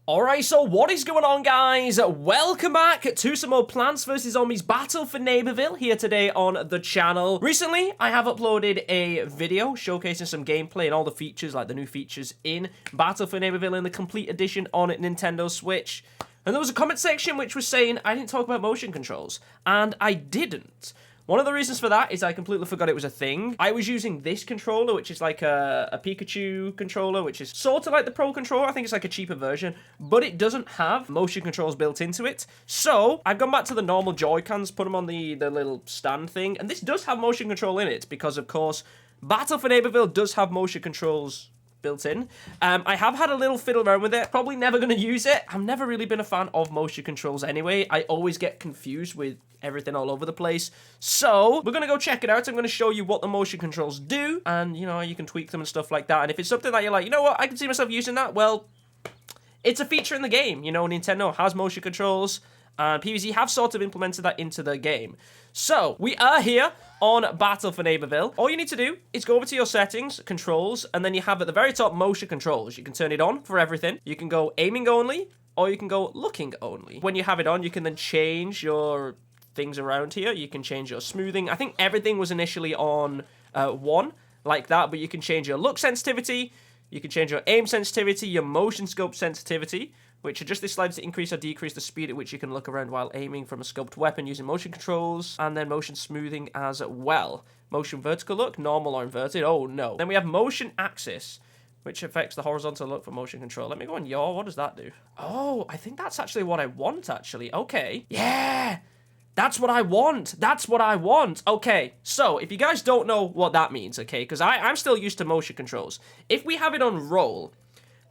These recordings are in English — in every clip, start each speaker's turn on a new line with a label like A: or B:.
A: Alright, so what is going on, guys? Welcome back to some more Plants vs. Zombies Battle for Neighborville here today on the channel. Recently, I have uploaded a video showcasing some gameplay and all the features, like the new features in Battle for Neighborville in the complete edition on Nintendo Switch. And there was a comment section which was saying I didn't talk about motion controls, and I didn't. One of the reasons for that is I completely forgot it was a thing. I was using this controller, which is like a Pikachu controller, which is sort of like the Pro controller. I think it's like a cheaper version, but it doesn't have motion controls built into it. So I've gone back to the normal Joy-Cons, put them on the little stand thing, and this does have motion control in it because, of course, Battle for Neighborville does have motion controls built in. I have had a little fiddle around with it. Probably never going to use it. I've never really been a fan of motion controls anyway. I always get confused with everything all over the place. So we're going to go check it out. I'm going to show you what the motion controls do, and you know, you can tweak them and stuff like that. And if it's something that you're like, you know what, I can see myself using that, well, it's a feature in the game. You know, Nintendo has motion controls, and PvZ have sort of implemented that into the game. So, we are here on Battle for Neighborville. All you need to do is go over to your settings, controls, and then you have at the very top motion controls. You can turn it on for everything. You can go aiming only, or you can go looking only. When you have it on, you can then change your things around here. You can change your smoothing. I think everything was initially on 1, like that, but you can change your look sensitivity, you can change your aim sensitivity, your motion scope sensitivity, which adjust this slider to increase or decrease the speed at which you can look around while aiming from a scoped weapon using motion controls, and then motion smoothing as well. Motion vertical look, normal or inverted, oh no. Then we have motion axis, which affects the horizontal look for motion control. Let me go on yaw, what does that do? Oh, I think that's actually what I want, actually. Okay. Yeah! That's what I want. That's what I want. Okay, so if you guys don't know what that means, okay, because I'm still used to motion controls. If we have it on roll,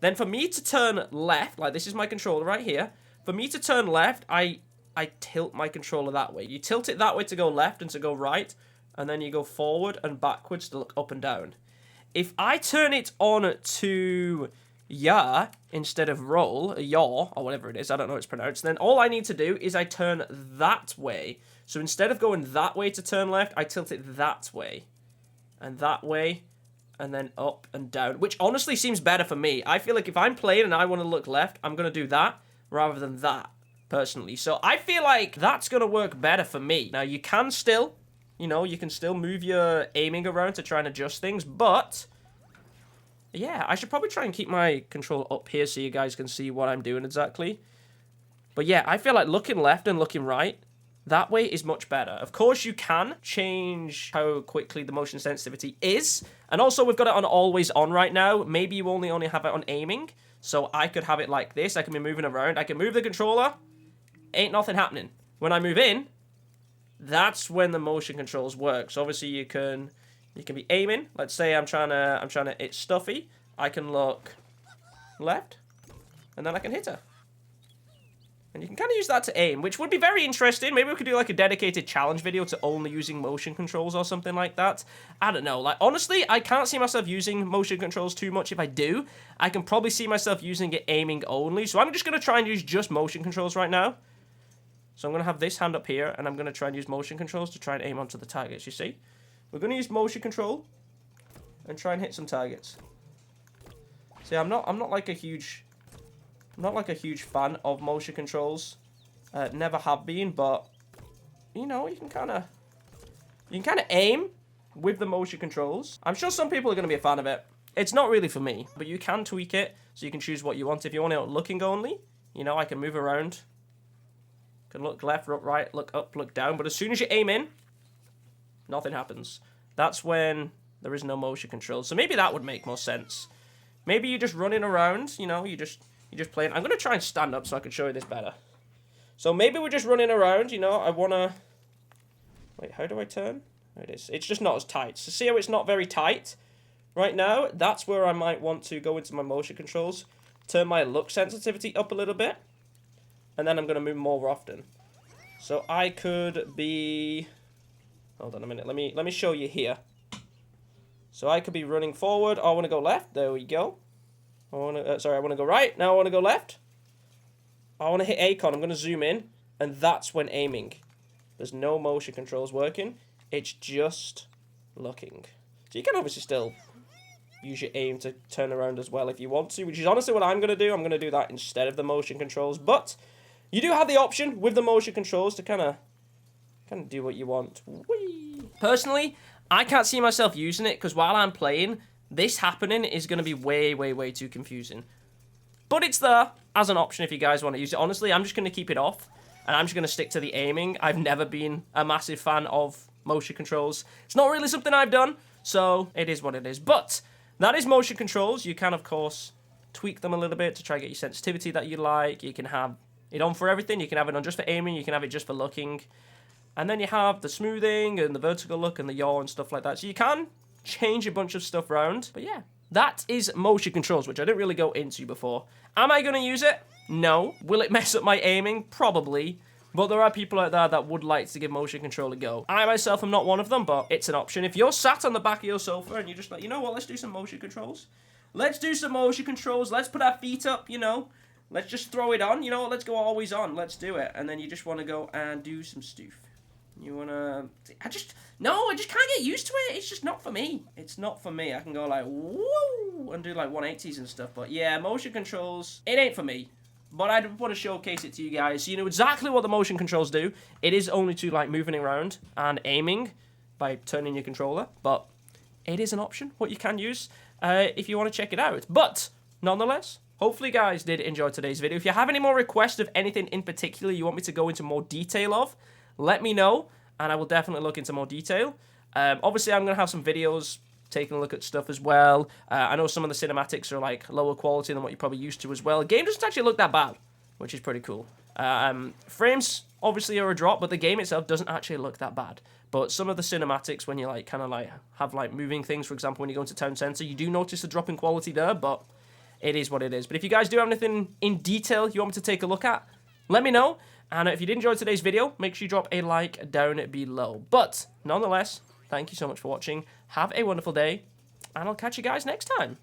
A: then for me to turn left, like this is my controller right here, for me to turn left, I tilt my controller that way. You tilt it that way to go left and to go right, and then you go forward and backwards to look up and down. If I turn it on to yaw instead of roll, yaw, or whatever it is, I don't know how it's pronounced, then all I need to do is I turn that way. So instead of going that way to turn left, I tilt it that way. And that way, and then up and down, which honestly seems better for me. I feel like if I'm playing and I want to look left, I'm going to do that rather than that, personally. So I feel like that's going to work better for me. Now, you can still, you know, you can still move your aiming around to try and adjust things, but yeah, I should probably try and keep my control up here so you guys can see what I'm doing exactly. But yeah, I feel like looking left and looking right, that way is much better. Of course, you can change how quickly the motion sensitivity is. And also, we've got it on always on right now. Maybe you only have it on aiming. So I could have it like this. I can be moving around. I can move the controller. Ain't nothing happening. When I move in, that's when the motion controls work. So obviously, you can be aiming. Let's say I'm trying to hit Stuffy. I can look left, and then I can hit her. And you can kind of use that to aim, which would be very interesting. Maybe we could do like a dedicated challenge video to only using motion controls or something like that. I don't know. Like, honestly, I can't see myself using motion controls too much. If I do, I can probably see myself using it aiming only. So I'm just going to try and use just motion controls right now. So I'm going to have this hand up here, and I'm going to try and use motion controls to try and aim onto the targets, you see? We're going to use motion control and try and hit some targets. See, I'm not like a huge fan of motion controls. Never have been, but you know, you can kind of aim with the motion controls. I'm sure some people are going to be a fan of it. It's not really for me, but you can tweak it so you can choose what you want. If you want it looking only, you know, I can move around. Can look left, look right, look up, look down. But as soon as you aim in, nothing happens. That's when there is no motion control. So maybe that would make more sense. Maybe you're just running around, you know, you're just playing. I'm going to try and stand up so I can show you this better. So maybe we're just running around, you know, I want to... Wait, how do I turn? There it is. It's just not as tight. So see how it's not very tight right now? That's where I might want to go into my motion controls. Turn my look sensitivity up a little bit. And then I'm going to move more often. So I could be... Hold on a minute. Let me show you here. So I could be running forward. Oh, I want to go left. There we go. I want to go right. Now I want to go left. I want to hit Acon. I'm going to zoom in. And that's when aiming. There's no motion controls working. It's just looking. So you can obviously still use your aim to turn around as well if you want to, which is honestly what I'm going to do. I'm going to do that instead of the motion controls, but you do have the option with the motion controls to kind of do what you want. Whee! Personally, I can't see myself using it because while I'm playing, this happening is going to be way, way, way too confusing. But it's there as an option if you guys want to use it. Honestly, I'm just going to keep it off, and I'm just going to stick to the aiming. I've never been a massive fan of motion controls. It's not really something I've done, so it is what it is. But that is motion controls. You can, of course, tweak them a little bit to try to get your sensitivity that you like. You can have it on for everything. You can have it on just for aiming. You can have it just for looking. And then you have the smoothing and the vertical look and the yaw and stuff like that. So you can change a bunch of stuff around. But yeah, that is motion controls, which I didn't really go into before. Am I going to use it? No. Will it mess up my aiming? Probably. But there are people out there that would like to give motion control a go. I myself am not one of them, but it's an option. If you're sat on the back of your sofa and you're just like, you know what, let's do some motion controls. Let's do some motion controls. Let's put our feet up, you know. Let's just throw it on. You know what, let's go always on. Let's do it. And then you just want to go and do some stuff. You want to... I just can't get used to it. It's just not for me. It's not for me. I can go like, woo, and do like 180s and stuff. But yeah, motion controls, it ain't for me. But I want to showcase it to you guys so you know exactly what the motion controls do. It is only to like moving around and aiming by turning your controller. But it is an option, what you can use if you want to check it out. But nonetheless, hopefully you guys did enjoy today's video. If you have any more requests of anything in particular you want me to go into more detail of, let me know, and I will definitely look into more detail. Obviously, I'm going to have some videos taking a look at stuff as well. I know some of the cinematics are like lower quality than what you're probably used to as well. The game doesn't actually look that bad, which is pretty cool. Frames obviously are a drop, but the game itself doesn't actually look that bad. But some of the cinematics, when you like kind of like have like moving things, for example, when you go into town center, you do notice a drop in quality there, but it is what it is. But if you guys do have anything in detail you want me to take a look at, let me know. And if you did enjoy today's video, make sure you drop a like down below. But nonetheless, thank you so much for watching. Have a wonderful day, and I'll catch you guys next time.